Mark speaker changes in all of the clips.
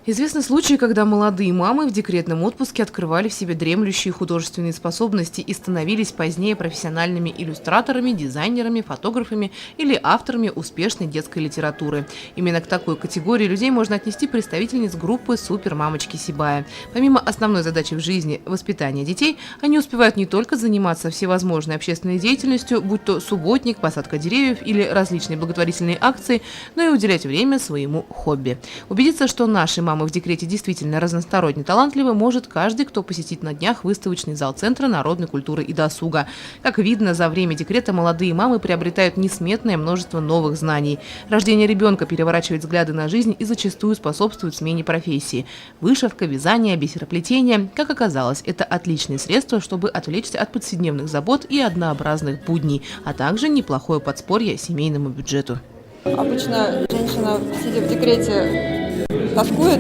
Speaker 1: Известны случаи, когда молодые мамы в декретном отпуске открывали в себе дремлющие художественные способности и становились позднее профессиональными иллюстраторами, дизайнерами, фотографами или авторами успешной детской литературы. Именно к такой категории людей можно отнести представительниц группы «Супермамочки Сибая». Помимо основной задачи в жизни – воспитания детей, они успевают не только заниматься всевозможной общественной деятельностью, будь то субботник, посадка деревьев или различные благотворительные акции, но и уделять время своему хобби. Убедиться, что наши мамы в декрете действительно разносторонне талантливы, может каждый, кто посетит на днях выставочный зал Центра народной культуры и досуга. Как видно, за время декрета молодые мамы приобретают несметное множество новых знаний. Рождение ребенка переворачивает взгляды на жизнь и зачастую способствует смене профессии. Вышивка, вязание, бисероплетение. Как оказалось, это отличные средства, чтобы отвлечься от повседневных забот и однообразных будней, а также неплохое подспорье семейному бюджету.
Speaker 2: Обычно женщина, сидя в декрете, тоскует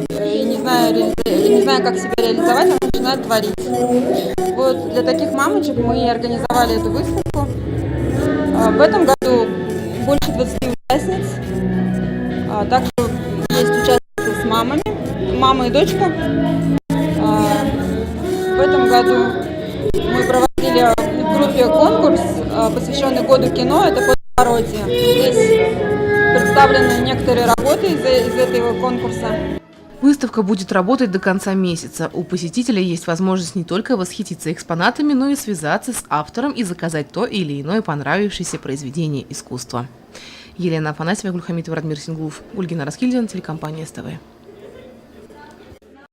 Speaker 2: и не зная, как себя реализовать, она начинает творить. Вот для таких мамочек мы организовали эту выставку. В этом году больше 20 участниц. Также есть участницы с мамами, мама и дочка. В этом году мы проводили в группе конкурс, посвященный году кино. Это пародия. Здесь представлены некоторые работы из этого конкурса.
Speaker 1: Выставка будет работать до конца месяца. У посетителя есть возможность не только восхититься экспонатами, но и связаться с автором и заказать то или иное понравившееся произведение искусства. Елена Афанасьева, Гульхамитова, Радмир Синглув, Ольгина Раскильдина, телекомпания СТВ.